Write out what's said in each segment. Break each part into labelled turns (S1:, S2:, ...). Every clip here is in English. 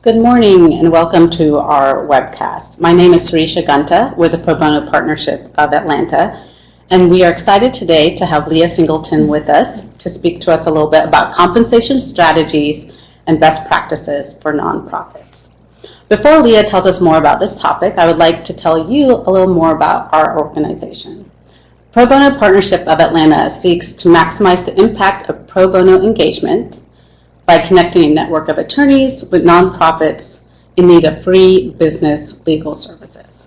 S1: Good morning and welcome to our webcast. My name is Surisha Gunta with the Pro Bono Partnership of Atlanta, and we are excited today to have Leah Singleton with us to speak to us a little bit about compensation strategies and best practices for nonprofits. Before Leah tells us more about this topic, I would like to tell you a little more about our organization. Pro Bono Partnership of Atlanta seeks to maximize the impact of pro bono engagement by connecting a network of attorneys with nonprofits in need of free business legal services.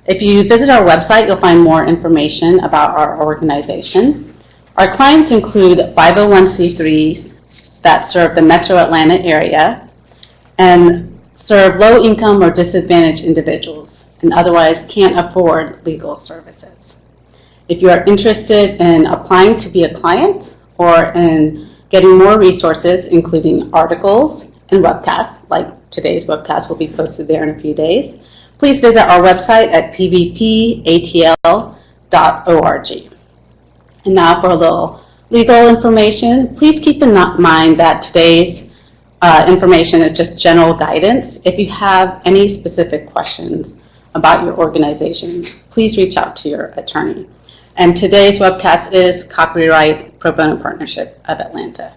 S1: If you visit our website, you'll find more information about our organization. Our clients include 501c3s that serve the Metro Atlanta area and serve low-income or disadvantaged individuals and otherwise can't afford legal services. If you are interested in applying to be a client or in getting more resources, including articles and webcasts, like today's webcast will be posted there in a few days, please visit our website at pbpatl.org. And now for a little legal information. Please keep in mind that today's information is just general guidance. If you have any specific questions about your organization, please reach out to your attorney. And today's webcast is copyright Pro Bono Partnership of Atlanta.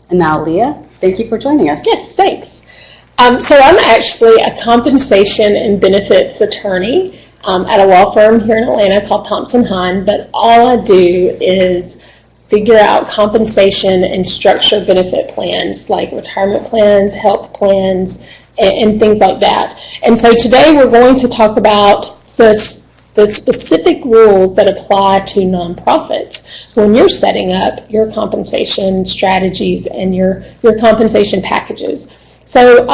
S1: And now, Leah, thank you for joining us.
S2: Yes, thanks. So I'm actually a compensation and benefits attorney at a law firm here in Atlanta called Thompson Hahn, but all I do is figure out compensation and structure benefit plans like retirement plans, health plans, and things like that. And so today we're going to talk about the specific rules that apply to nonprofits when you're setting up your compensation strategies and your compensation packages. So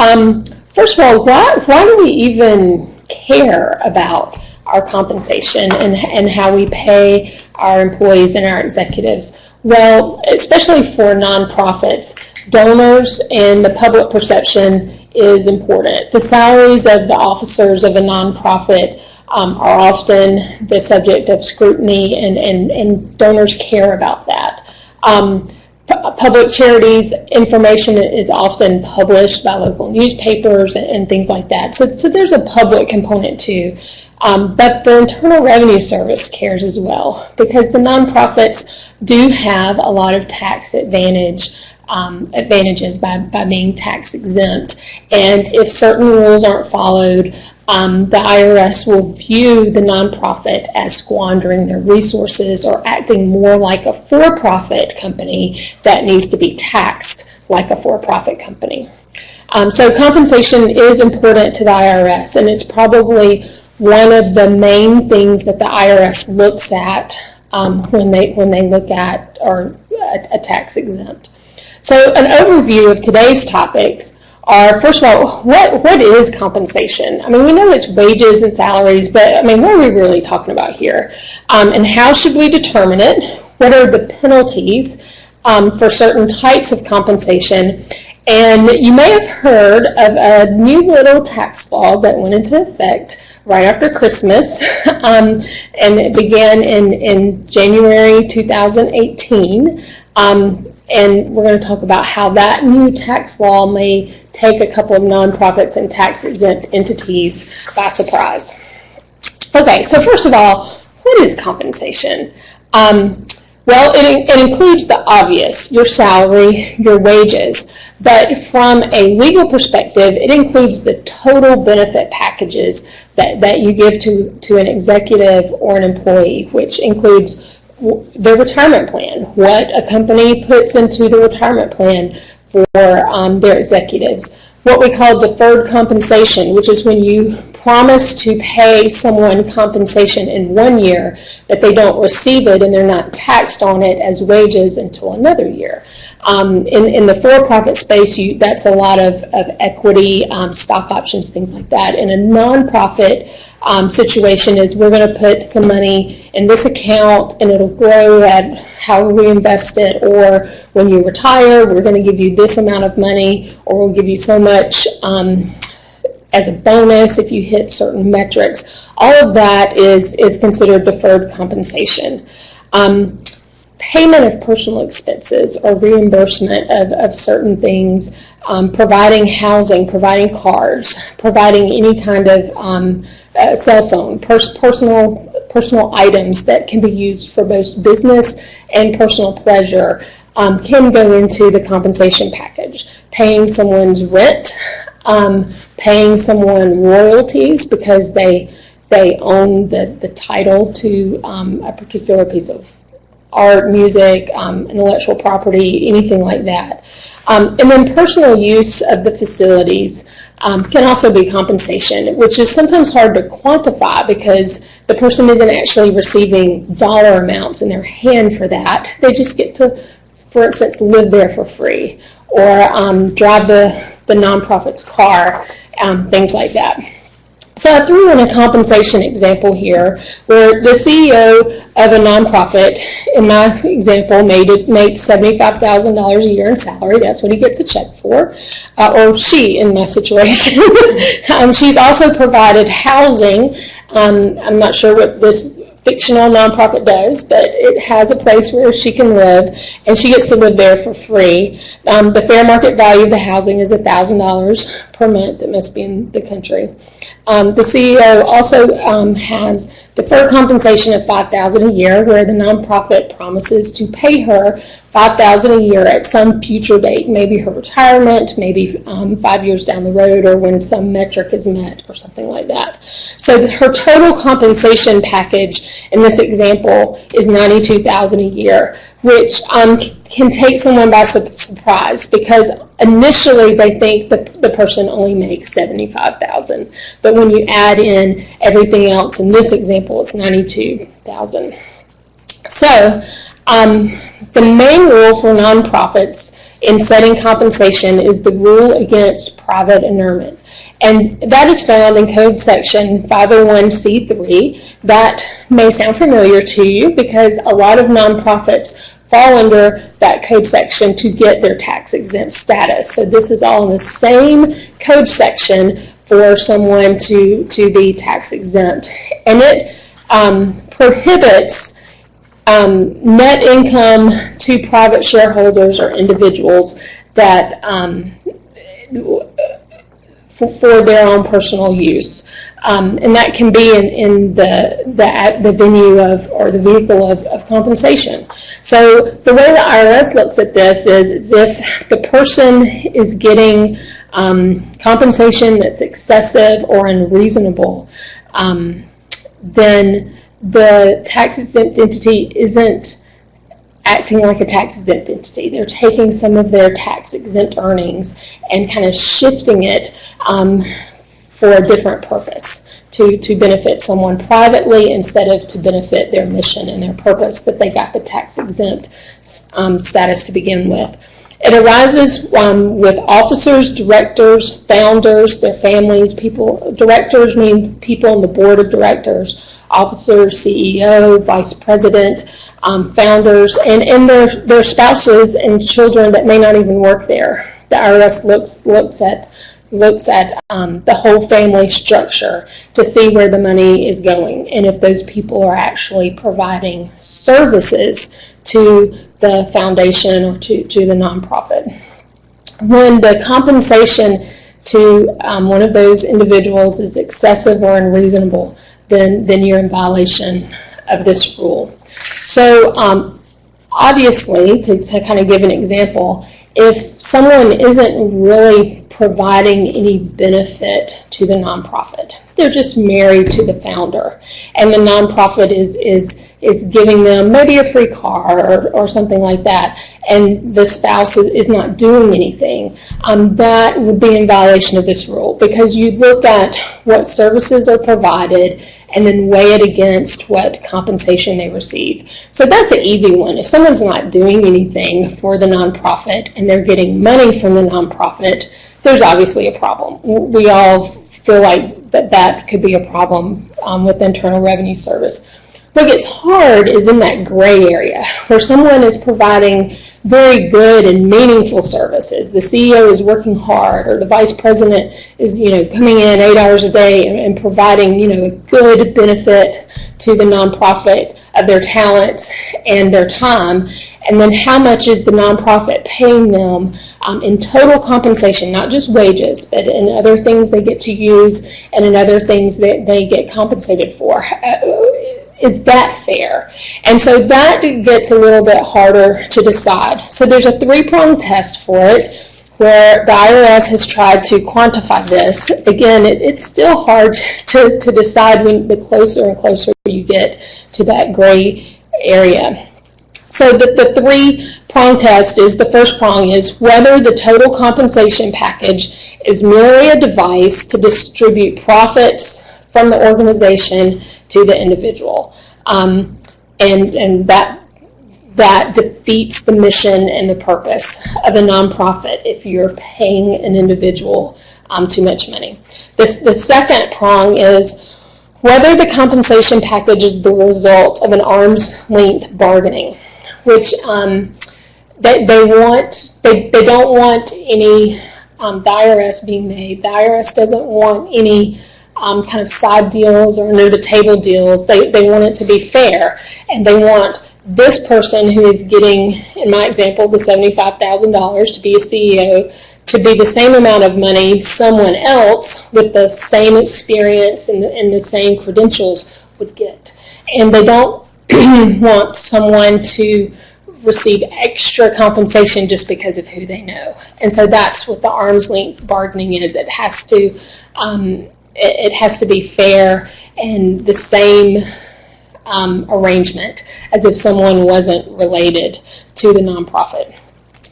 S2: first of all, why do we even care about our compensation and how we pay our employees and our executives? Well, especially for nonprofits, donors and the public perception is important. The salaries of the officers of a nonprofit are often the subject of scrutiny, and donors care about that. Public charities information is often published by local newspapers and things like that. So there's a public component too. But the Internal Revenue Service cares as well, because the nonprofits do have a lot of tax advantages by being tax exempt. And if certain rules aren't followed, the IRS will view the nonprofit as squandering their resources or acting more like a for-profit company that needs to be taxed like a for-profit company. So compensation is important to the IRS, and it's probably one of the main things that the IRS looks at when they look at a tax exempt. So an overview of today's topics are, first of all, what is compensation? I mean, we know it's wages and salaries, but I mean, what are we really talking about here? And how should we determine it? What are the penalties for certain types of compensation? And you may have heard of a new little tax law that went into effect right after Christmas, and it began in January 2018. And we're going to talk about how that new tax law may take a couple of nonprofits and tax-exempt entities by surprise. Okay, so first of all, what is compensation? Well, it includes the obvious, your salary, your wages, but from a legal perspective, it includes the total benefit packages that you give to an executive or an employee, which includes the retirement plan, what a company puts into the retirement plan for their executives, what we call deferred compensation, which is when you promise to pay someone compensation in 1 year, but they don't receive it and they're not taxed on it as wages until another year. In the for-profit space, that's a lot of equity, stock options, things like that. In a nonprofit situation is we're going to put some money in this account and it'll grow at however we invest it, or when you retire, we're going to give you this amount of money, or we'll give you so much as a bonus if you hit certain metrics. All of that is considered deferred compensation. payment of personal expenses or reimbursement of certain things, providing housing, providing cards, providing any kind of cell phone, personal items that can be used for both business and personal pleasure can go into the compensation package. Paying someone's rent, paying someone royalties because they own the title to a particular piece of art, music, intellectual property, anything like that. And then personal use of the facilities can also be compensation, which is sometimes hard to quantify because the person isn't actually receiving dollar amounts in their hand for that. They just get to, for instance, live there for free or drive the nonprofit's car, things like that. So I threw in a compensation example here where the CEO of a nonprofit, in my example, makes $75,000 a year in salary. That's what he gets a check for, or she in my situation. She's also provided housing. I'm not sure what this fictional nonprofit does, but it has a place where she can live, and she gets to live there for free. The fair market value of the housing is $1,000 per month. It must be in the country. The CEO also has deferred compensation of $5,000 a year, where the nonprofit promises to pay her $5,000 a year at some future date, maybe her retirement, maybe 5 years down the road, or when some metric is met, or something like that. So her total compensation package in this example is $92,000 a year, which can take someone by surprise because initially they think the person only makes $75,000, but when you add in everything else, in this example, it's $92,000. So the main rule for nonprofits in setting compensation is the rule against private inurement. And that is found in Code Section 501c3. That may sound familiar to you because a lot of nonprofits fall under that code section to get their tax exempt status. So this is all in the same code section for someone to be tax exempt. And it prohibits net income to private shareholders or individuals that for their own personal use. And that can be in the venue of, or the vehicle of compensation. So the way the IRS looks at this is if the person is getting compensation that's excessive or unreasonable, then the tax-exempt entity isn't acting like a tax-exempt entity. They're taking some of their tax-exempt earnings and kind of shifting it for a different purpose, to benefit someone privately instead of to benefit their mission and their purpose that they got the tax-exempt status to begin with. It arises with officers, directors, founders, their families, people. Directors mean people on the board of directors, officers, CEO, vice president, founders, and their spouses and children that may not even work there. The IRS looks at the whole family structure to see where the money is going and if those people are actually providing services to the foundation or to the nonprofit. When the compensation to one of those individuals is excessive or unreasonable, then you're in violation of this rule. So obviously, to kind of give an example, if someone isn't really providing any benefit to the nonprofit, they're just married to the founder, and the nonprofit is giving them maybe a free car or something like that, and the spouse is not doing anything, that would be in violation of this rule, because you look at what services are provided and then weigh it against what compensation they receive. So that's an easy one. If someone's not doing anything for the nonprofit and they're getting money from the nonprofit, there's obviously a problem. We all feel like that could be a problem with Internal Revenue Service. What gets hard is in that gray area where someone is providing very good and meaningful services. The CEO is working hard, or the vice president is, coming in 8 hours a day and providing, a good benefit to the nonprofit of their talents and their time. And then how much is the nonprofit paying them in total compensation, not just wages, but in other things they get to use and in other things that they get compensated for. Is that fair? And so that gets a little bit harder to decide. So there's a 3-prong test for it, where the IRS has tried to quantify this. Again, it's still hard to decide when the closer and closer you get to that gray area. So the 3-prong test is, the first prong is whether the total compensation package is merely a device to distribute profits from the organization to the individual. And that defeats the mission and the purpose of a nonprofit if you're paying an individual too much money. The second prong is whether the compensation package is the result of an arm's length bargaining, which they don't want any, the IRS being made. The IRS doesn't want any kind of side deals or under the table deals. They want it to be fair, and they want this person who is getting, in my example, the $75,000 to be a CEO, to be the same amount of money someone else with the same experience and the same credentials would get. And they don't want someone to receive extra compensation just because of who they know. And so that's what the arm's length bargaining is. It has to be fair and the same arrangement as if someone wasn't related to the nonprofit.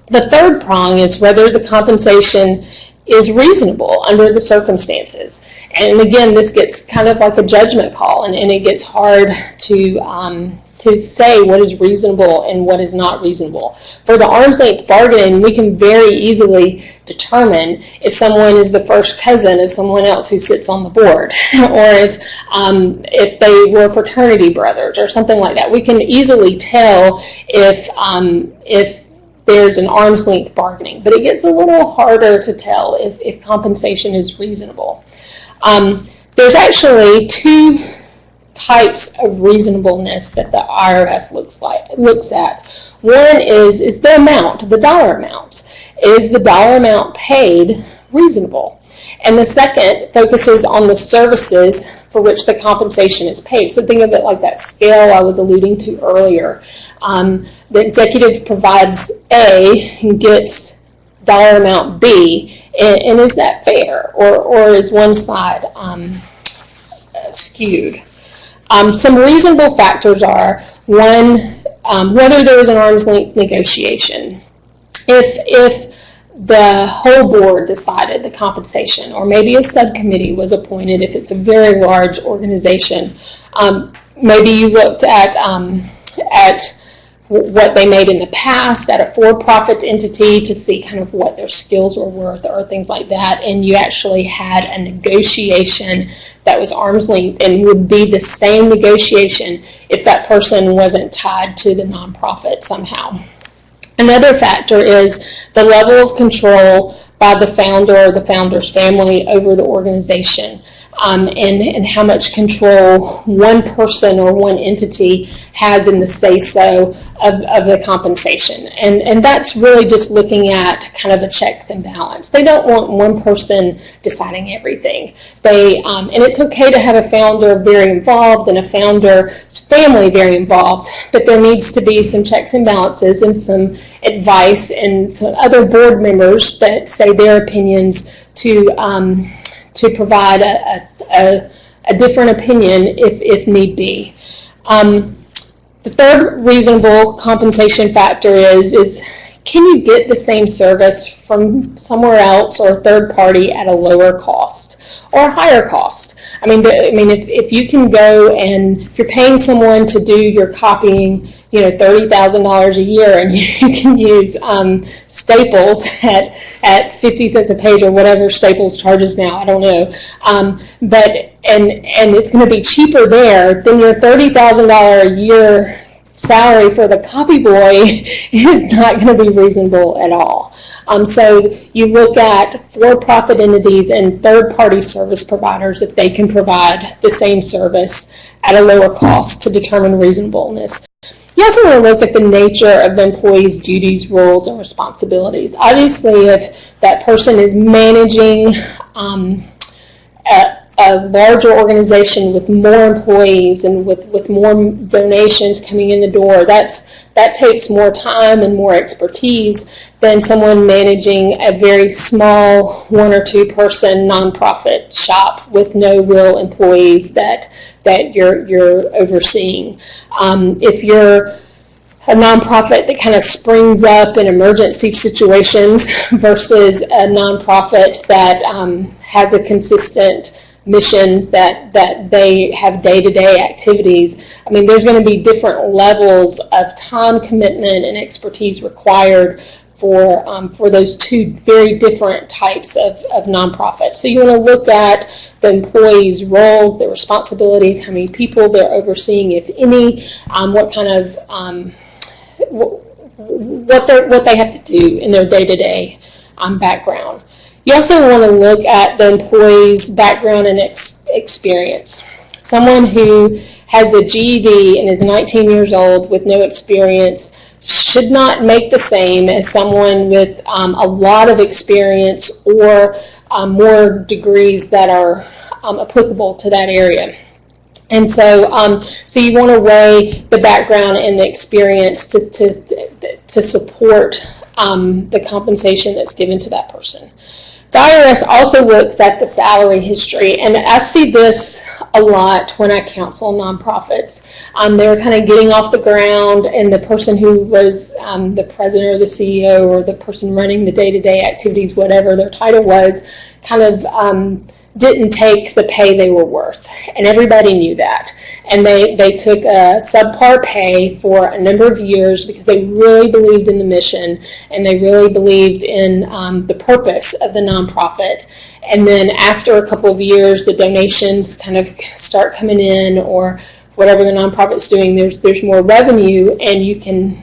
S2: The third prong is whether the compensation is reasonable under the circumstances. And again, this gets kind of like a judgment call, and it gets hard to say what is reasonable and what is not reasonable. For the arm's length bargaining, we can very easily determine if someone is the first cousin of someone else who sits on the board, or if they were fraternity brothers or something like that. We can easily tell if there's an arm's length bargaining, but it gets a little harder to tell if compensation is reasonable. There's actually 2 types of reasonableness that the IRS looks at. One is the amount, the dollar amount. Is the dollar amount paid reasonable? And the second focuses on the services for which the compensation is paid. So think of it like that scale I was alluding to earlier. The executive provides A and gets dollar amount B, and is that fair, or is one side skewed? Some reasonable factors are, one, whether there was an arm's length negotiation. If the whole board decided the compensation, or maybe a subcommittee was appointed if it's a very large organization. Maybe you looked at what they made in the past at a for-profit entity to see kind of what their skills were worth or things like that, and you actually had a negotiation that was arm's length and would be the same negotiation if that person wasn't tied to the nonprofit somehow. Another factor is the level of control by the founder or the founder's family over the organization, and how much control one person or one entity has in the say-so of the compensation. And that's really just looking at kind of a checks and balance. They don't want one person deciding everything. And it's okay to have a founder very involved and a founder's family very involved, but there needs to be some checks and balances and some advice and some other board members that say their opinions to provide a different opinion if need be. The third reasonable compensation factor is can you get the same service from somewhere else or a third party at a lower cost or a higher cost? I mean, if you can go and if you're paying someone to do your copying, $30,000 a year, and you can use Staples at 50 cents a page or whatever Staples charges now, I don't know. But it's going to be cheaper there than your $30,000 a year salary for the copy boy is not going to be reasonable at all. So you look at for-profit entities and third-party service providers if they can provide the same service at a lower cost to determine reasonableness. You also want to look at the nature of the employee's duties, roles, and responsibilities. Obviously, if that person is managing a larger organization with more employees and with more donations coming in the door, that takes more time and more expertise than someone managing a very small 1 or 2 person nonprofit shop with no real employees that you're overseeing. If you're a nonprofit that kind of springs up in emergency situations versus a nonprofit that has a consistent mission that they have day-to-day activities, I mean, there's going to be different levels of time commitment and expertise required for those 2 very different types of nonprofits. So you want to look at the employees' roles, their responsibilities, how many people they're overseeing, if any, what kind of what they have to do in their day-to-day background. You also want to look at the employee's background and experience. Someone who has a GED and is 19 years old with no experience should not make the same as someone with a lot of experience or more degrees that are applicable to that area. And so, so you want to weigh the background and the experience to support the compensation that's given to that person. The IRS also looks at the salary history, and I see this a lot when I counsel nonprofits. They're kind of getting off the ground, and the person who was the president or the CEO or the person running the day-to-day activities, whatever their title was, kind of didn't take the pay they were worth, and everybody knew that. And they took a subpar pay for a number of years because they really believed in the mission and they really believed in the purpose of the nonprofit. And then after a couple of years, the donations kind of start coming in, or whatever the nonprofit's doing, there's more revenue, and you can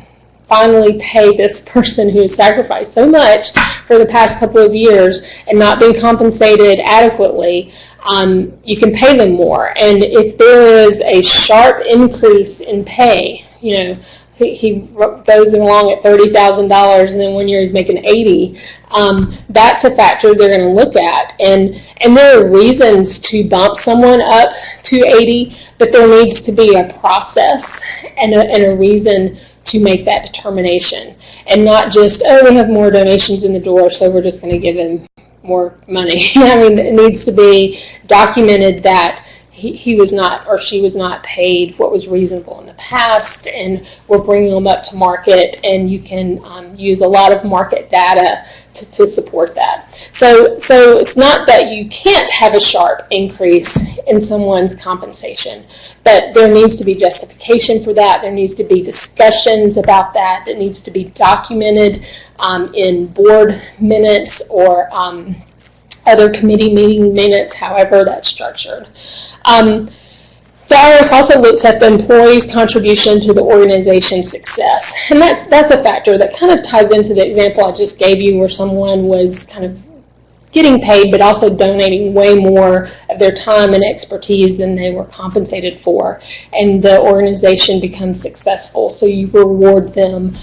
S2: finally pay this person who has sacrificed so much for the past couple of years and not being compensated adequately. You can pay them more. And if there is a sharp increase in pay, you know, he goes along at $30,000 and then 1 year he's making $80,000, that's a factor they're going to look at. And there are reasons to bump someone up to $80,000, but there needs to be a process and a reason to make that determination, and not just, oh, we have more donations in the door, so we're just going to give him more money. I mean, it needs to be documented that he was not, or she was not paid what was reasonable in the past, and we're bringing them up to market, and you can use a lot of market data to support that. So it's not that you can't have a sharp increase in someone's compensation, but there needs to be justification for that. There needs to be discussions about that. That needs to be documented in board minutes or other committee meeting minutes, however that's structured. The IRS also looks at the employee's contribution to the organization's success, and that's a factor that kind of ties into the example I just gave you, where someone was kind of getting paid but also donating way more of their time and expertise than they were compensated for, and the organization becomes successful, so you reward them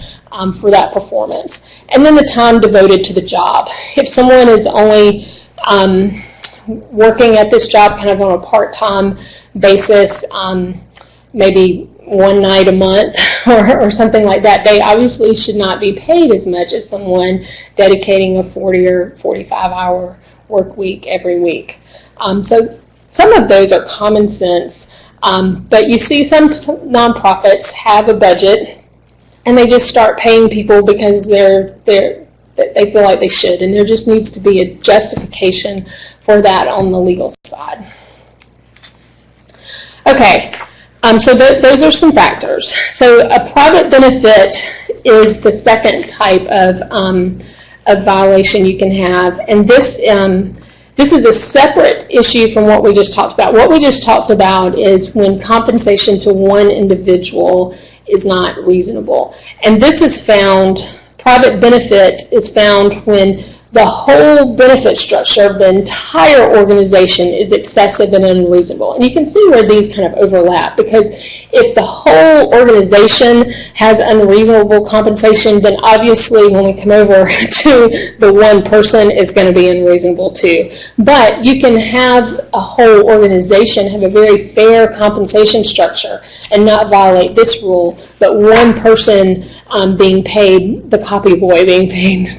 S2: for that performance. And then the time devoted to the job. If someone is only working at this job kind of on a part-time basis, maybe one night a month or something like that, they obviously should not be paid as much as someone dedicating a 40 or 45-hour work week every week. So some of those are common sense, but you see some nonprofits have a budget and they just start paying people because they feel like they should, and there just needs to be a justification for that on the legal side. Okay, so those are some factors. So a private benefit is the second type of violation you can have, and this is a separate issue from what we just talked about. What we just talked about is when compensation to one individual is not reasonable. And this is found, private benefit is found when the whole benefit structure of the entire organization is excessive and unreasonable. And you can see where these kind of overlap, because if the whole organization has unreasonable compensation, then obviously when we come over to the one person, it's going to be unreasonable too. But you can have a whole organization have a very fair compensation structure and not violate this rule, but one person being paid, the copy boy being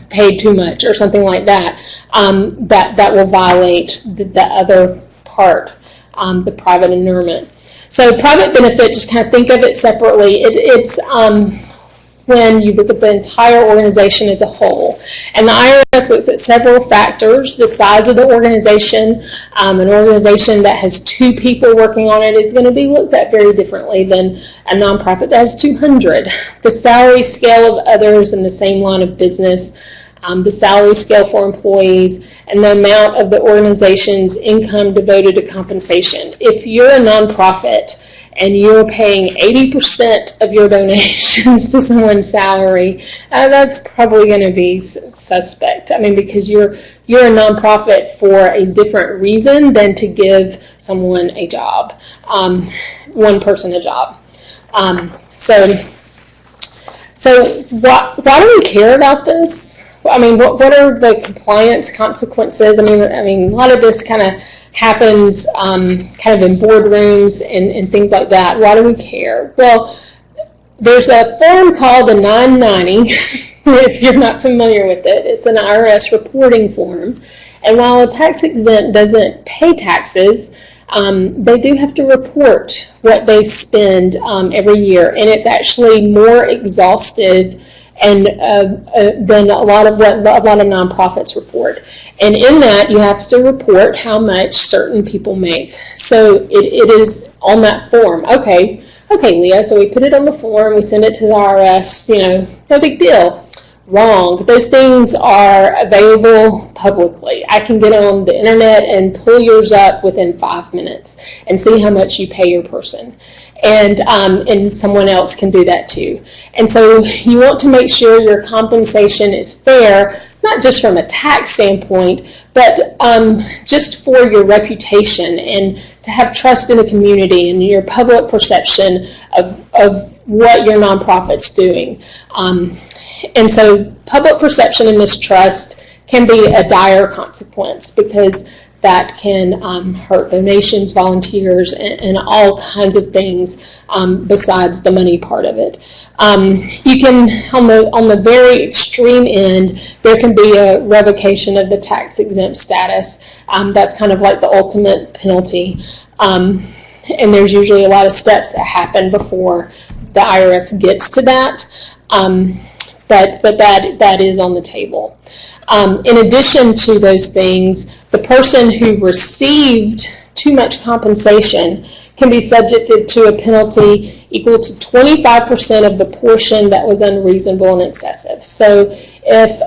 S2: paid too much or something like that, that will violate the other part, the private inurement. So private benefit, just kind of think of it separately. It's when you look at the entire organization as a whole. And the IRS looks at several factors. The size of the organization. An organization that has 2 people working on it is going to be looked at very differently than a nonprofit that has 200. The salary scale of others in the same line of business. The salary scale for employees, and the amount of the organization's income devoted to compensation. If you're a nonprofit and you're paying 80% of your donations to someone's salary, that's probably going to be suspect. I mean, because you're a nonprofit for a different reason than to give someone a job, one person a job. So why do we care about this? I mean, what are the compliance consequences? I mean, a lot of this kind of happens kind of in boardrooms and things like that. Why do we care? Well, there's a form called the 990. If you're not familiar with it, it's an IRS reporting form. And while a tax exempt doesn't pay taxes, they do have to report what they spend every year, and it's actually more exhaustive and than a lot of nonprofits report. And in that, you have to report how much certain people make. So it is on that form. Okay, Leah. So we put it on the form. We send it to the IRS. No big deal. Wrong. Those things are available publicly. I can get on the internet and pull yours up within 5 minutes and see how much you pay your person. And someone else can do that too. And so you want to make sure your compensation is fair, not just from a tax standpoint, but just for your reputation and to have trust in the community and your public perception of what your nonprofit's doing. And so public perception and mistrust can be a dire consequence, because that can hurt donations, volunteers, and all kinds of things besides the money part of it. You can, on the very extreme end, there can be a revocation of the tax exempt status. That's kind of like the ultimate penalty. And there's usually a lot of steps that happen before the IRS gets to that. But that is on the table. In addition to those things, the person who received too much compensation can be subjected to a penalty equal to 25% of the portion that was unreasonable and excessive. So if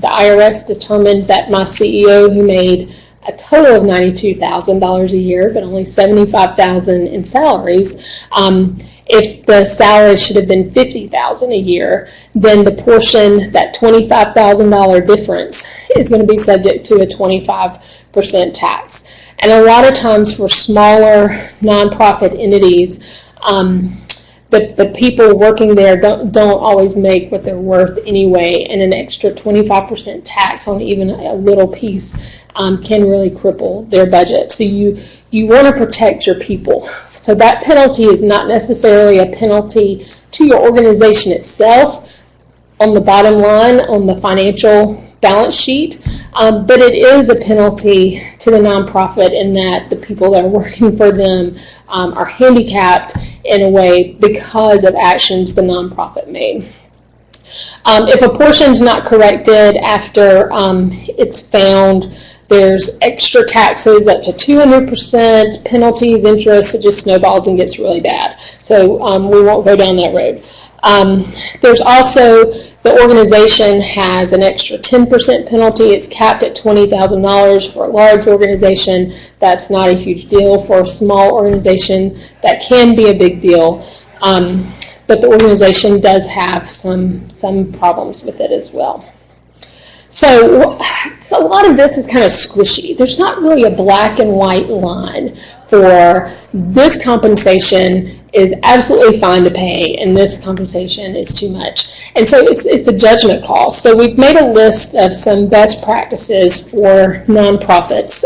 S2: the IRS determined that my CEO, who made a total of $92,000 a year, but only $75,000 in salaries, if the salary should have been $50,000 a year, then the portion, that $25,000 difference, is going to be subject to a 25% tax. And a lot of times for smaller nonprofit entities, the people working there don't always make what they're worth anyway, and an extra 25% tax on even a little piece can really cripple their budget. So you want to protect your people. So that penalty is not necessarily a penalty to your organization itself on the bottom line, on the financial balance sheet, but it is a penalty to the nonprofit in that the people that are working for them are handicapped in a way because of actions the nonprofit made. If a portion's not corrected after it's found, there's extra taxes up to 200%, penalties, interest. It just snowballs and gets really bad. So we won't go down that road. There's also, the organization has an extra 10% penalty. It's capped at $20,000 for a large organization. That's not a huge deal. For a small organization, that can be a big deal. but the organization does have some problems with it as well. So a lot of this is kind of squishy. There's not really a black and white line for this compensation is absolutely fine to pay and this compensation is too much. And so it's a judgment call. So we've made a list of some best practices for nonprofits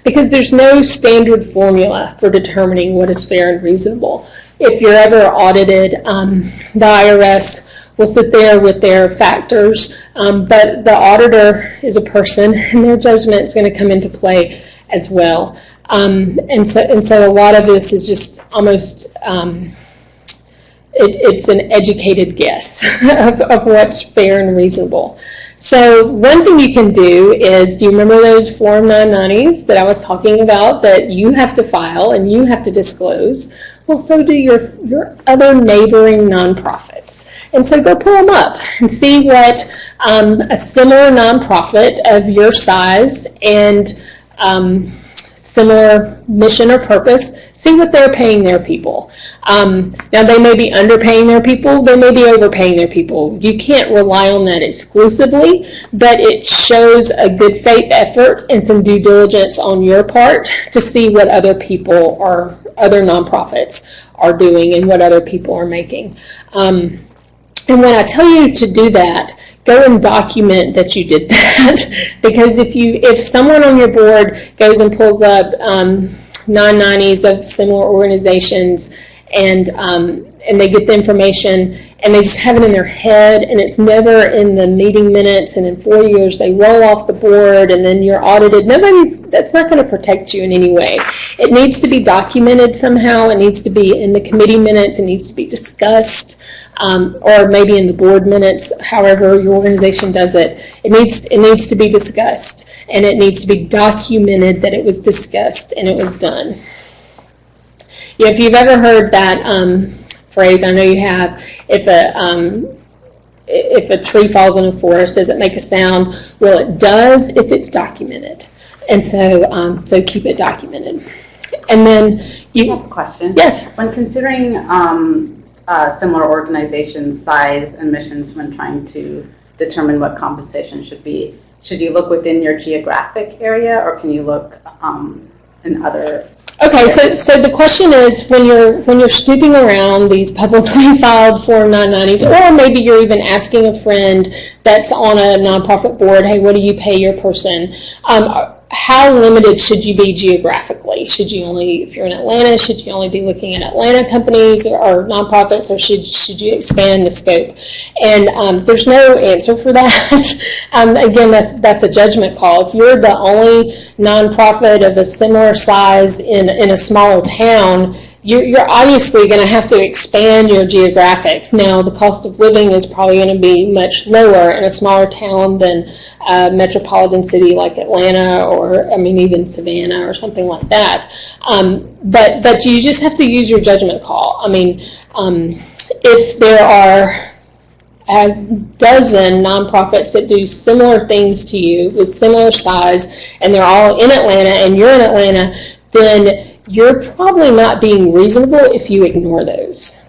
S2: because there's no standard formula for determining what is fair and reasonable. If you're ever audited, the IRS will sit there with their factors, but the auditor is a person and their judgment is going to come into play as well. And so a lot of this is just almost, it's an educated guess of what's fair and reasonable. So one thing you can do is, do you remember those Form 990s that I was talking about that you have to file and you have to disclose? Well, so do your other neighboring nonprofits. And so go pull them up and see what a similar nonprofit of your size and similar mission or purpose, see what they're paying their people. Now they may be underpaying their people, they may be overpaying their people. You can't rely on that exclusively, but it shows a good faith effort and some due diligence on your part to see what other people or other nonprofits are doing and what other people are making. And when I tell you to do that, go and document that you did that, because if someone on your board goes and pulls up 990s of similar organizations and they get the information and they just have it in their head and it's never in the meeting minutes, and in 4 years they roll off the board and then you're audited, that's not going to protect you in any way. It needs to be documented somehow. It needs to be in the committee minutes. It needs to be discussed. Or maybe in the board minutes, however your organization does it. It needs to be discussed, and it needs to be documented that it was discussed and it was done. Yeah, if you've ever heard that phrase, I know you have, if a tree falls in a forest, does it make a sound? Well, it does if it's documented, and so keep it documented. And then
S1: I have a question.
S2: Yes.
S1: When considering similar organizations' size and missions when trying to determine what compensation should be, should you look within your geographic area, or can you look in other?
S2: Okay, so the question is, when you're snooping around these publicly filed Form 990s, or maybe you're even asking a friend that's on a nonprofit board, hey, what do you pay your person? How limited should you be geographically? Should you only, if you're in Atlanta, should you only be looking at Atlanta companies or nonprofits, or should you expand the scope? And there's no answer for that. Again, that's a judgment call. If you're the only nonprofit of a similar size in a smaller town, you're obviously going to have to expand your geographic. Now, the cost of living is probably going to be much lower in a smaller town than a metropolitan city like Atlanta, or even Savannah or something like that. But you just have to use your judgment call. If there are a dozen nonprofits that do similar things to you with similar size, and they're all in Atlanta and you're in Atlanta, then you're probably not being reasonable if you ignore those.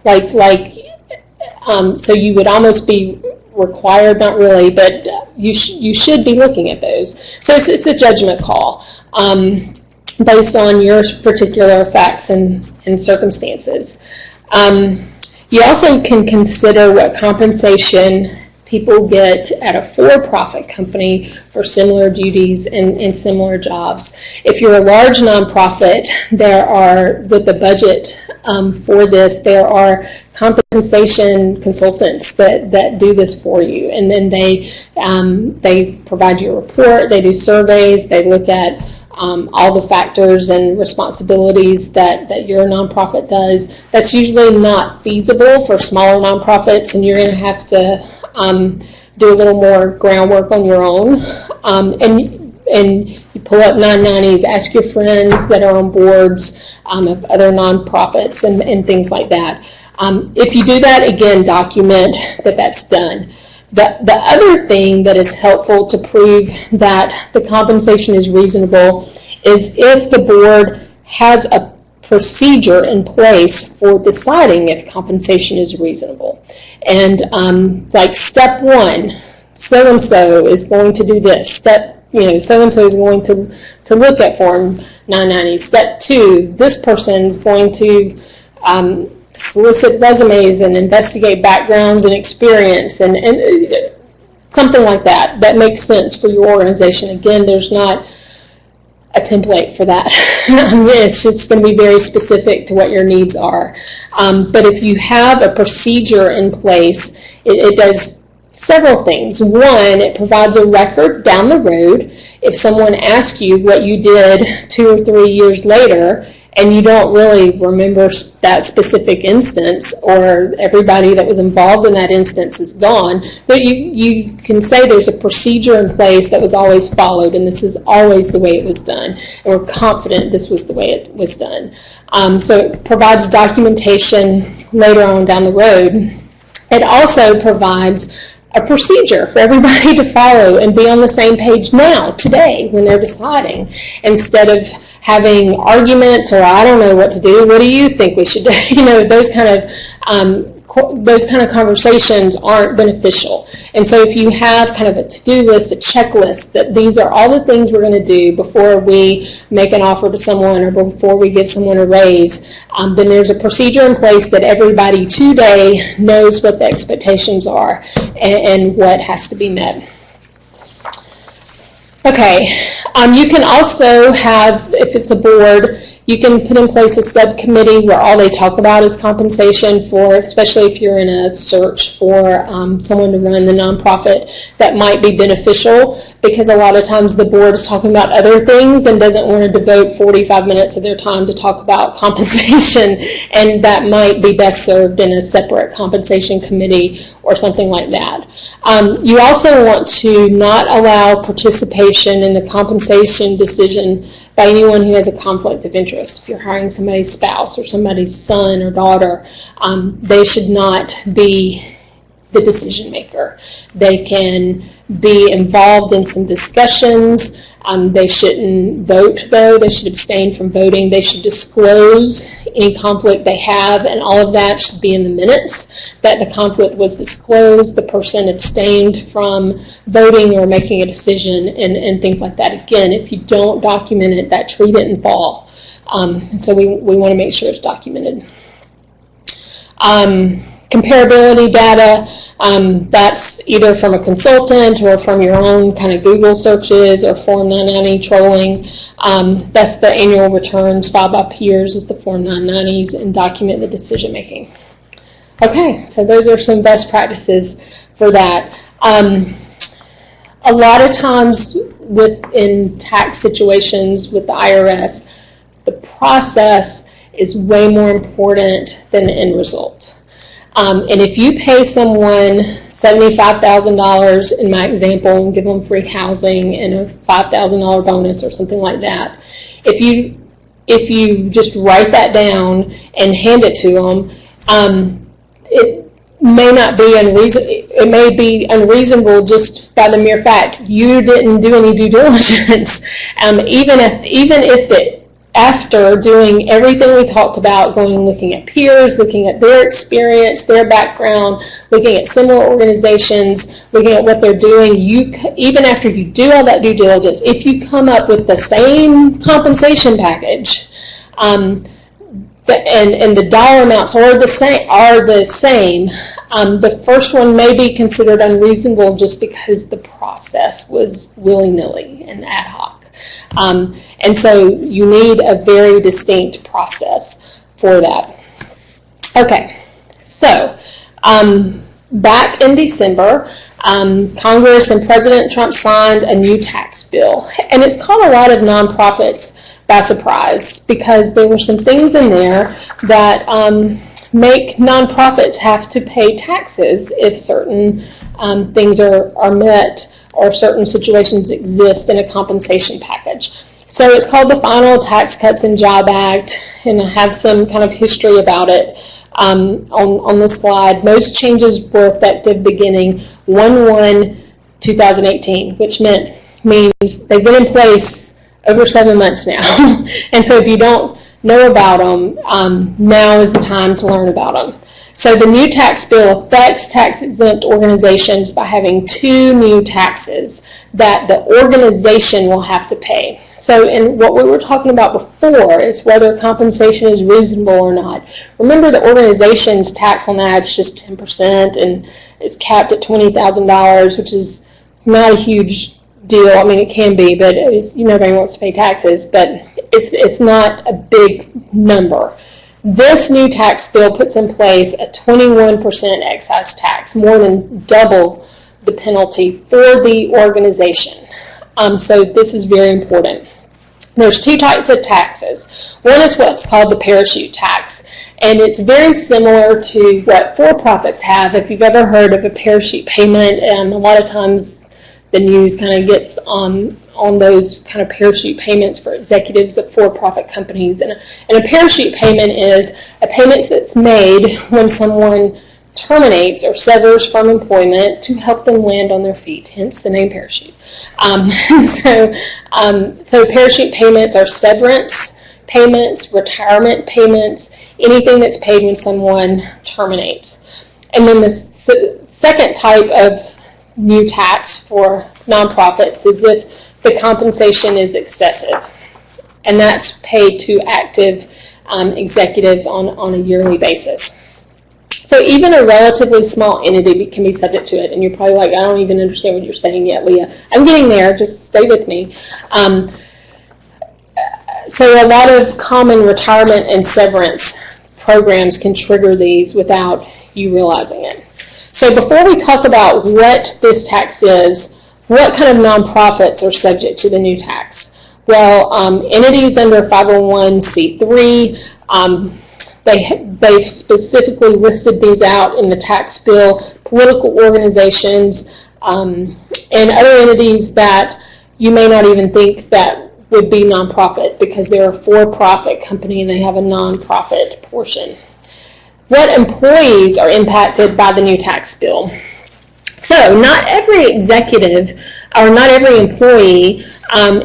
S2: So you would almost be required, not really, but you should be looking at those. So it's a judgment call based on your particular facts and circumstances. You also can consider what compensation people get at a for-profit company for similar duties and similar jobs. If you're a large nonprofit, there are, with the budget for this, there are compensation consultants that do this for you, and then they provide you a report, they do surveys, they look at all the factors and responsibilities that your nonprofit does. That's usually not feasible for smaller nonprofits, and you're going to have to do a little more groundwork on your own. And you pull up 990s, ask your friends that are on boards of other nonprofits and things like that. If you do that, again, document that that's done. The other thing that is helpful to prove that the compensation is reasonable is if the board has a procedure in place for deciding if compensation is reasonable. And like step one, so-and-so is going to do this. So-and-so is going to look at Form 990. Step two, this person is going to solicit resumes and investigate backgrounds and experience and something like that. That makes sense for your organization. Again, there's not a template for that. It's just going to be very specific to what your needs are. But if you have a procedure in place, it does several things. One, it provides a record down the road. If someone asks you what you did 2 or 3 years later, and you don't really remember that specific instance, or everybody that was involved in that instance is gone, but you can say there's a procedure in place that was always followed, and this is always the way it was done, and we're confident this was the way it was done. So it provides documentation later on down the road. It also provides a procedure for everybody to follow and be on the same page now, today, when they're deciding, instead of having arguments or I don't know what to do, what do you think we should do? Those kind of conversations aren't beneficial. And so if you have kind of a to-do list, a checklist, that these are all the things we're going to do before we make an offer to someone or before we give someone a raise, then there's a procedure in place that everybody today knows what the expectations are and what has to be met. Okay, you can also have, if it's a board, you can put in place a subcommittee where all they talk about is compensation for, especially if you're in a search for someone to run the nonprofit. That might be beneficial because a lot of times the board is talking about other things and doesn't want to devote 45 minutes of their time to talk about compensation, and that might be best served in a separate compensation committee or something like that. You also want to not allow participation in the compensation decision by anyone who has a conflict of interest. If you're hiring somebody's spouse or somebody's son or daughter, they should not be the decision maker. They can be involved in some discussions. They shouldn't vote, though. They should abstain from voting. They should disclose any conflict they have, and all of that should be in the minutes, that the conflict was disclosed, the person abstained from voting or making a decision, and things like that. Again, if you don't document it, that tree didn't fall. And so we want to make sure it's documented. Comparability data, that's either from a consultant or from your own kind of Google searches or Form 990 trolling. That's the annual returns filed by peers is the Form 990s, and document the decision making. Okay, so those are some best practices for that. A lot of times in tax situations with the IRS, the process is way more important than the end result. And if you pay someone $75,000 in my example and give them free housing and a $5,000 bonus or something like that, if you just write that down and hand it to them, it may not be unreasonable. It may be unreasonable just by the mere fact you didn't do any due diligence. Even if after doing everything we talked about, looking at peers, looking at their experience, their background, looking at similar organizations, looking at what they're doing, even after you do all that due diligence, if you come up with the same compensation package, and the dollar amounts are the same, the first one may be considered unreasonable just because the process was willy-nilly and ad hoc. And so you need a very distinct process for that. Okay, so back in December, Congress and President Trump signed a new tax bill, and it's caught a lot of nonprofits by surprise because there were some things in there that make nonprofits have to pay taxes if certain things are met or certain situations exist in a compensation package. So it's called the Final Tax Cuts and Job Act, and I have some kind of history about it on this slide. Most changes were effective beginning 1/1/2018, which means they've been in place over 7 months now. And so if you don't know about them, now is the time to learn about them. So the new tax bill affects tax-exempt organizations by having 2 new taxes that the organization will have to pay. So in what we were talking about before is whether compensation is reasonable or not. Remember, the organization's tax on that is just 10% and it's capped at $20,000, which is not a huge deal. I mean, it can be, but nobody wants to pay taxes, but it's not a big number. This new tax bill puts in place a 21% excise tax, more than double the penalty for the organization. So this is very important. There's 2 types of taxes. One is what's called the parachute tax, and it's very similar to what for-profits have. If you've ever heard of a parachute payment, a lot of times the news kind of gets on those kind of parachute payments for executives of for-profit companies. And a parachute payment is a payment that's made when someone terminates or severs from employment to help them land on their feet, hence the name parachute. So parachute payments are severance payments, retirement payments, anything that's paid when someone terminates. And then the second type of new tax for nonprofits is if the compensation is excessive, and that's paid to active executives on a yearly basis. So even a relatively small entity can be subject to it, and you're probably like, I don't even understand what you're saying yet, Leah. I'm getting there, just stay with me. So a lot of common retirement and severance programs can trigger these without you realizing it. So before we talk about what this tax is, what kind of nonprofits are subject to the new tax? Well, entities under 501c3, they've specifically listed these out in the tax bill, political organizations, and other entities that you may not even think that would be nonprofit because they're a for-profit company and they have a nonprofit portion. What employees are impacted by the new tax bill? So not every executive or not every employee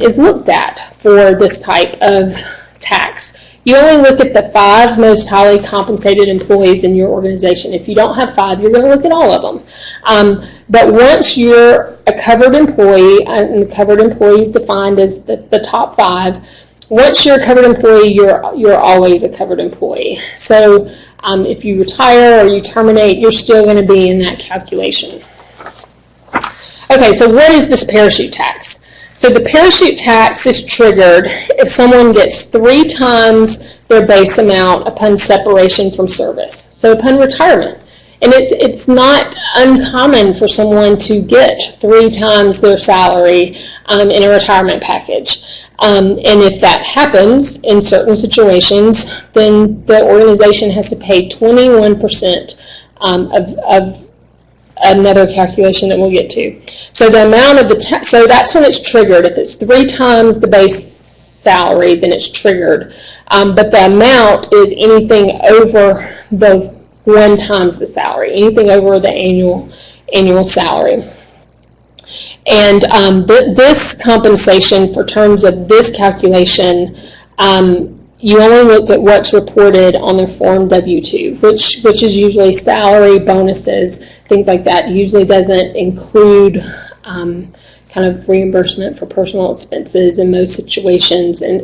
S2: is looked at for this type of tax. You only look at the 5 most highly compensated employees in your organization. If you don't have 5, you're going to look at all of them. But once you're a covered employee, and the covered employee is defined as the top 5, once you're a covered employee, you're always a covered employee. So if you retire or you terminate, you're still going to be in that calculation. Okay, so what is this parachute tax? So the parachute tax is triggered if someone gets 3 times their base amount upon separation from service, so upon retirement. And it's not uncommon for someone to get 3 times their salary in a retirement package. And if that happens in certain situations, then the organization has to pay 21% of another calculation that we'll get to. So the amount of so that's when it's triggered. If it's 3 times the base salary, then it's triggered. But the amount is anything over the 1 times the salary, anything over the annual salary. And this compensation, for terms of this calculation, you only look at what's reported on their Form W-2, which is usually salary, bonuses, things like that. It usually doesn't include kind of reimbursement for personal expenses in most situations, and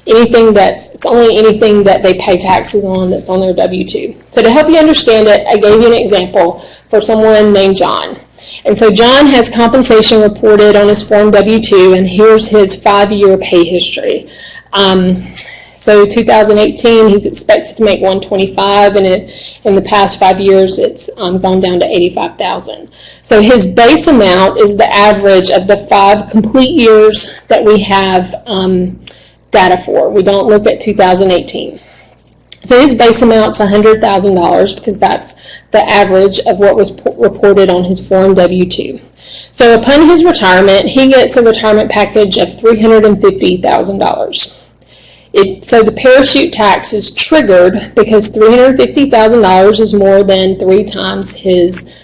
S2: anything it's only anything that they pay taxes on that's on their W-2. So to help you understand it, I gave you an example for someone named John. And so John has compensation reported on his Form W-2, and here's his 5-year pay history. So 2018, he's expected to make $125,000, and in the past 5 years, it's gone down to $85,000. So his base amount is the average of the 5 complete years that we have data for. We don't look at 2018. So his base amount's $100,000 because that's the average of what was reported on his Form W-2. So upon his retirement, he gets a retirement package of $350,000. So the parachute tax is triggered because $350,000 is more than 3 times his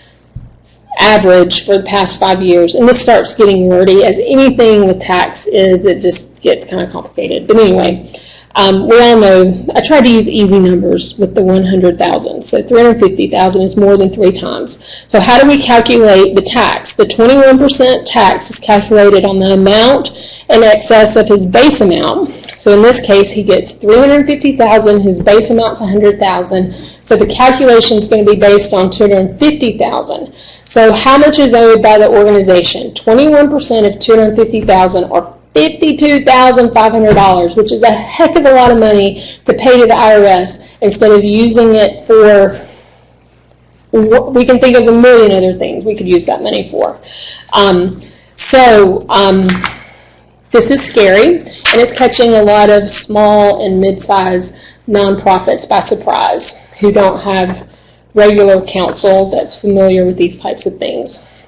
S2: average for the past 5 years. And this starts getting wordy. As anything with tax is, it just gets kind of complicated. But anyway, We all know, I tried to use easy numbers with the 100,000. So 350,000 is more than 3 times. So how do we calculate the tax? The 21% tax is calculated on the amount in excess of his base amount. So in this case, he gets 350,000. His base amount's 100,000. So the calculation is going to be based on 250,000. So how much is owed by the organization? 21% of 250,000, or $52,500, which is a heck of a lot of money to pay to the IRS instead of using it for, we can think of a million other things we could use that money for. This is scary, and it's catching a lot of small and mid-sized nonprofits by surprise who don't have regular counsel that's familiar with these types of things.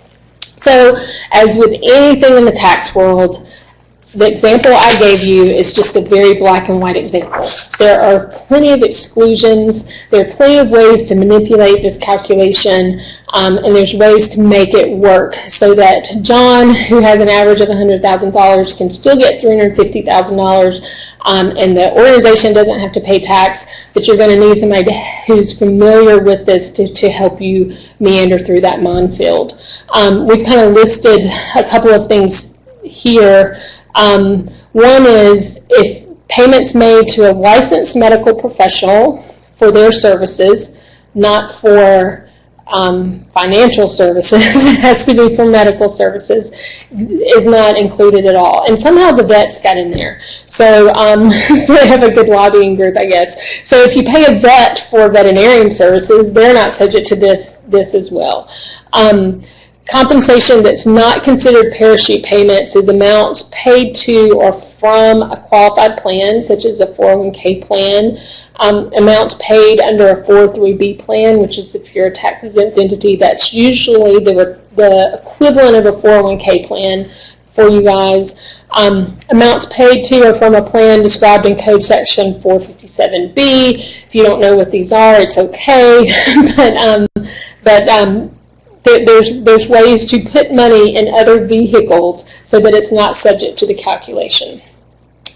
S2: So, as with anything in the tax world, the example I gave you is just a very black and white example. There are plenty of exclusions. There are plenty of ways to manipulate this calculation, and there's ways to make it work so that John, who has an average of $100,000, can still get $350,000, and the organization doesn't have to pay tax, but you're going to need somebody who's familiar with this to help you meander through that minefield. We've kind of listed a couple of things here. One is if payments made to a licensed medical professional for their services, not for financial services, it has to be for medical services, is not included at all. And somehow the vets got in there. So they have a good lobbying group, I guess. So if you pay a vet for veterinarian services, they're not subject to this as well. Compensation that's not considered parachute payments is amounts paid to or from a qualified plan, such as a 401k plan, amounts paid under a 403b plan, which is if you're a tax-exempt entity, that's usually the equivalent of a 401k plan for you guys. Amounts paid to or from a plan described in Code Section 457B. If you don't know what these are, it's okay, there's ways to put money in other vehicles so that it's not subject to the calculation.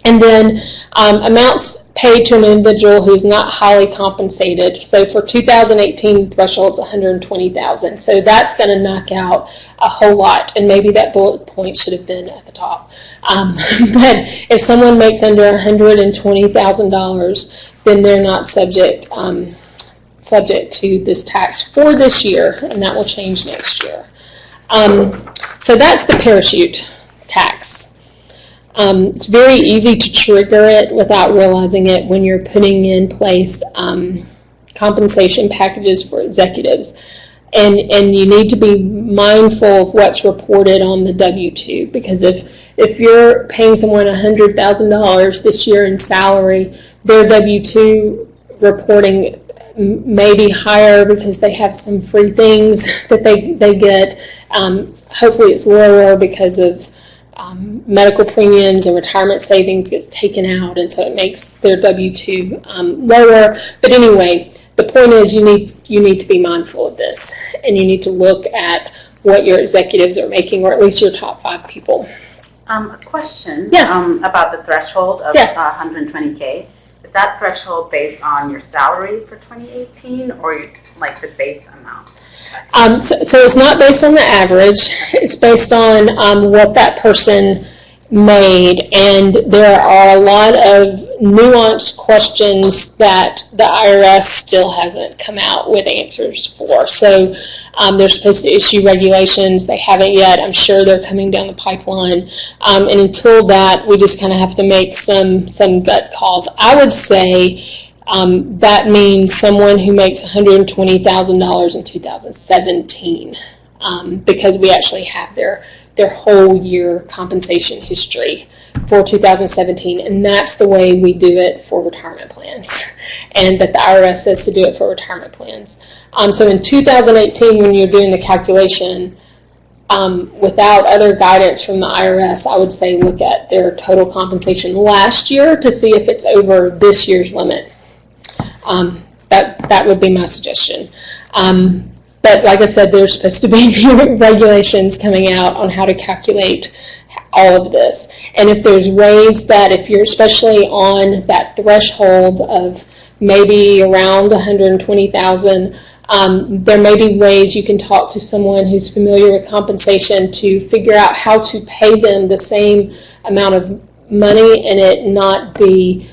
S2: And then amounts paid to an individual who's not highly compensated. So for 2018, the threshold's $120,000. So that's going to knock out a whole lot, and maybe that bullet point should have been at the top. But if someone makes under $120,000, then they're not subject to this tax for this year, and that will change next year. So that's the parachute tax. It's very easy to trigger it without realizing it when you're putting in place compensation packages for executives. And you need to be mindful of what's reported on the W-2, because if you're paying someone $100,000 this year in salary, their W-2 reporting may be higher because they have some free things that they get. Hopefully it's lower because of medical premiums and retirement savings gets taken out, and so it makes their W-2 lower. But anyway, the point is you need to be mindful of this, and you need to look at what your executives are making, or at least your top 5 people.
S3: A question
S1: about the threshold of 120K. Is that threshold based on your salary for 2018 or like the base amount?
S2: So it's not based on the average. It's based on what that person made, and there are a lot of nuanced questions that the IRS still hasn't come out with answers for. So they're supposed to issue regulations. They haven't yet. I'm sure they're coming down the pipeline. And until that, we just kind of have to make some gut calls. I would say that means someone who makes $120,000 in 2017, because we actually have their whole year compensation history for 2017, and that's the way we do it for retirement plans, and that the IRS says to do it for retirement plans. So in 2018, when you're doing the calculation, without other guidance from the IRS, I would say look at their total compensation last year to see if it's over this year's limit. That would be my suggestion. But like I said, there's supposed to be new regulations coming out on how to calculate all of this. And if there's ways that if you're especially on that threshold of maybe around 120,000, there may be ways you can talk to someone who's familiar with compensation to figure out how to pay them the same amount of money and it not be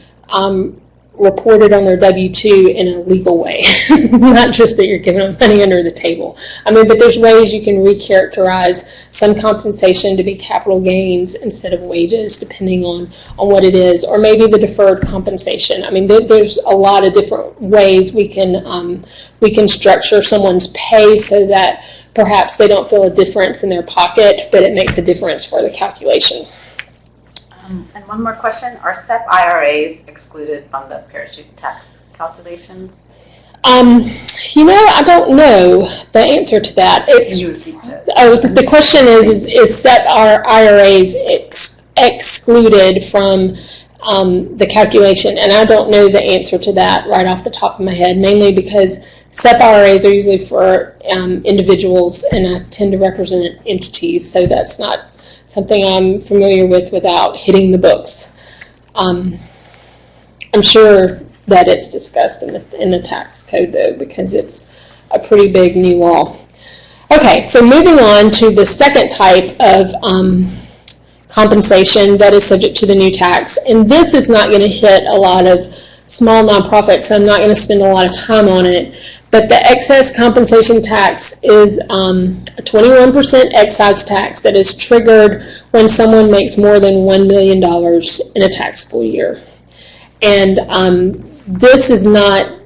S2: reported on their W-2 in a legal way. Not just that you're giving them money under the table. I mean, but there's ways you can recharacterize some compensation to be capital gains instead of wages, depending on what it is, or maybe the deferred compensation. I mean, there's a lot of different ways we can structure someone's pay so that perhaps they don't feel a difference in their pocket, but it makes a difference for the calculation.
S3: And one more question, are SEP IRAs excluded from the parachute tax calculations?
S2: I don't know the answer to that.
S3: Can you repeat that?
S2: The question is SEP IRAs excluded from the calculation? And I don't know the answer to that right off the top of my head, mainly because SEP IRAs are usually for individuals, and I tend to represent entities, so that's not something I'm familiar with without hitting the books. I'm sure that it's discussed in the tax code, though, because it's a pretty big new law. Okay, so moving on to the second type of compensation that is subject to the new tax, and this is not going to hit a lot of small nonprofits, so I'm not going to spend a lot of time on it. But the excess compensation tax is a 21% excise tax that is triggered when someone makes more than $1 million in a taxable year. And this is not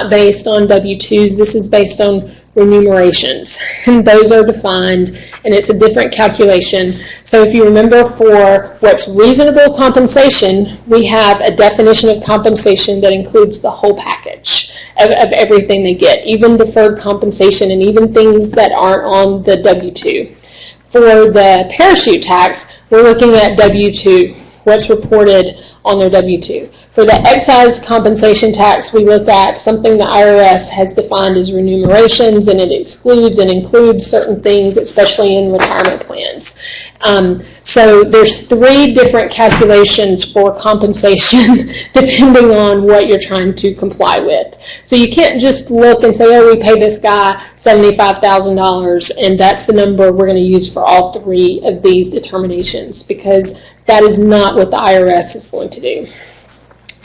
S2: based on W-2s. This is based on remunerations, and those are defined, and it's a different calculation. So if you remember, for what's reasonable compensation, we have a definition of compensation that includes the whole package of everything they get, even deferred compensation and even things that aren't on the W-2. For the parachute tax, we're looking at W-2, what's reported on their W-2. For the excise compensation tax, we look at something the IRS has defined as remunerations, and it excludes and includes certain things, especially in retirement plans. So there's 3 different calculations for compensation depending on what you're trying to comply with. So you can't just look and say, oh, we pay this guy $75,000 and that's the number we're going to use for all 3 of these determinations, because that is not what the IRS is going to do.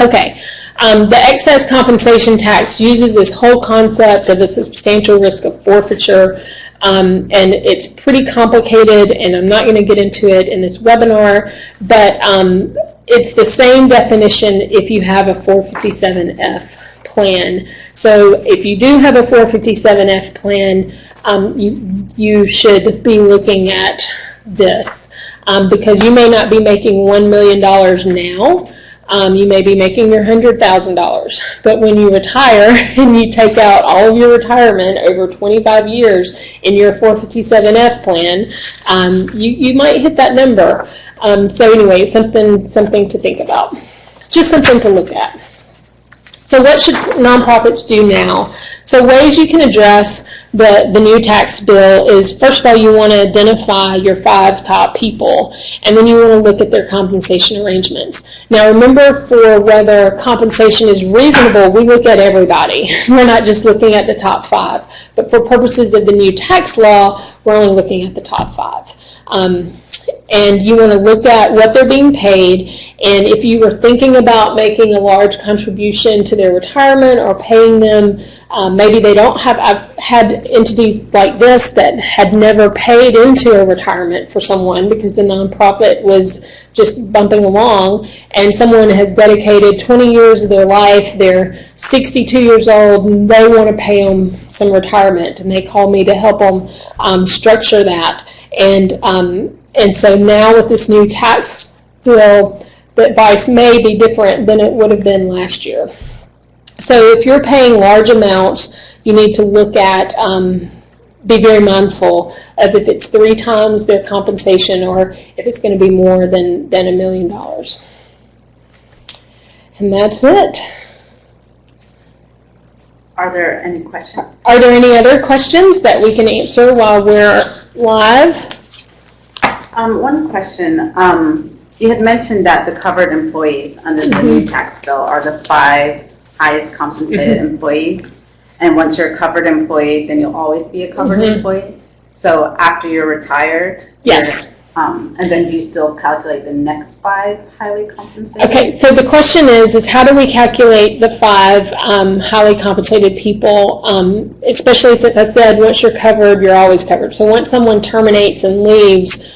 S2: Okay, the excess compensation tax uses this whole concept of a substantial risk of forfeiture, and it's pretty complicated, and I'm not going to get into it in this webinar, but it's the same definition if you have a 457F plan. So if you do have a 457F plan, you should be looking at this, because you may not be making $1 million now. You may be making your $100,000, but when you retire and you take out all of your retirement over 25 years in your 457F plan, you might hit that number. So anyway, something to think about. Just something to look at. So what should nonprofits do now? So ways you can address the new tax bill is, first of all, you want to identify your 5 top people, and then you want to look at their compensation arrangements. Now remember, for whether compensation is reasonable, we look at everybody. We're not just looking at the top 5. But for purposes of the new tax law, we're only looking at the top 5. And you want to look at what they're being paid, and if you were thinking about making a large contribution to their retirement or paying them, maybe they don't have, I've had entities like this that had never paid into a retirement for someone because the nonprofit was just bumping along, and someone has dedicated 20 years of their life, they're 62 years old, and they want to pay them some retirement, and they call me to help them structure that. And so now with this new tax bill, the advice may be different than it would have been last year. So if you're paying large amounts, you need to look at, be very mindful of if it's 3 times their compensation or if it's going to be more than $1 million. And that's it.
S3: Are there any questions?
S2: Are there any other questions that we can answer while we're live?
S3: One question. You had mentioned that the covered employees under the new tax bill are the 5 highest compensated employees. And once you're a covered employee, then you'll always be a covered employee. So after you're retired,
S2: Yes.
S3: And then do you still calculate the next 5 highly compensated?
S2: Okay, so the question is how do we calculate the 5 highly compensated people, especially since I said once you're covered, you're always covered. So once someone terminates and leaves,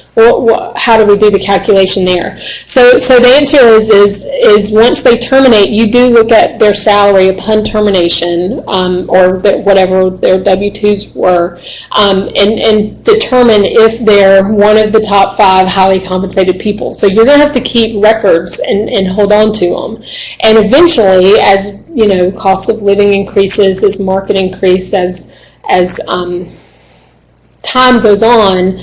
S2: how do we do the calculation there? So the answer is once they terminate, you do look at their salary upon termination, or whatever their W-2s were, and determine if they're one of the top 5 highly compensated people. So you're going to have to keep records and hold on to them. And eventually, as you know, cost of living increases, as market increase, as time goes on,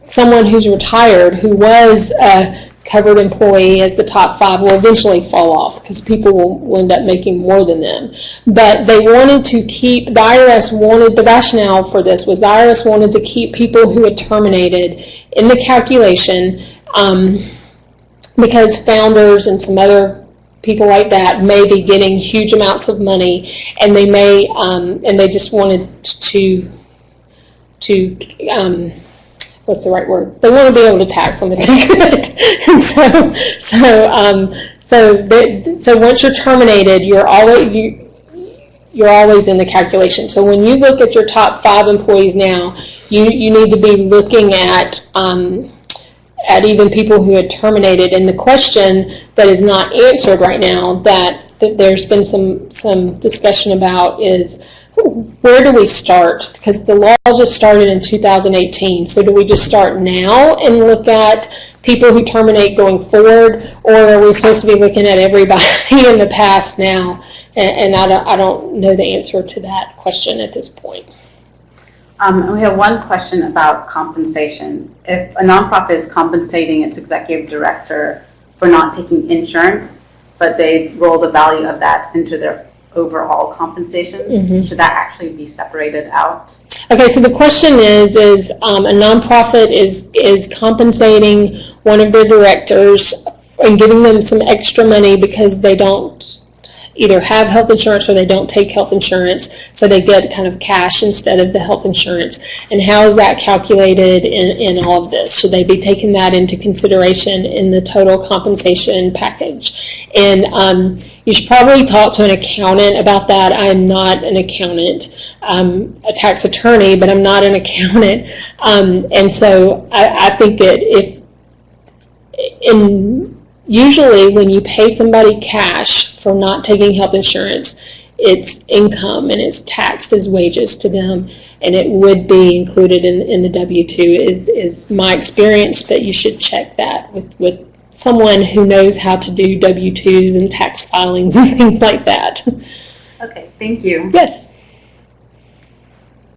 S2: someone who's retired who was a covered employee as the top 5 will eventually fall off because people will end up making more than them. But they wanted to keep, the IRS wanted, the rationale for this was the IRS wanted to keep people who had terminated in the calculation because founders and some other people like that may be getting huge amounts of money, and they may, and they just wanted to what's the right word? They want to be able to tax them if they could. And so once you're terminated, you're always in the calculation. So when you look at your top 5 employees now, you need to be looking at even people who had terminated. And the question that is not answered right now that there's been some discussion about is, where do we start? Because the law just started in 2018. So do we just start now and look at people who terminate going forward, or are we supposed to be looking at everybody in the past now? And I don't know the answer to that question at this point.
S3: We have one question about compensation. If a nonprofit is compensating its executive director for not taking insurance, but they roll the value of that into their overall compensation, should that actually be separated out?
S2: Okay, so the question is a nonprofit is compensating one of their directors and giving them some extra money because they don't either have health insurance or they don't take health insurance, so they get kind of cash instead of the health insurance. And how is that calculated in all of this? Should they be taking that into consideration in the total compensation package? And you should probably talk to an accountant about that. I'm not an accountant. I'm a tax attorney, but I'm not an accountant. And so I think that usually when you pay somebody cash for not taking health insurance, it's income and it's taxed as wages to them, and it would be included in the W-2 is my experience, but you should check that with someone who knows how to do W-2s and tax filings and things like that.
S3: Okay, thank you.
S2: Yes.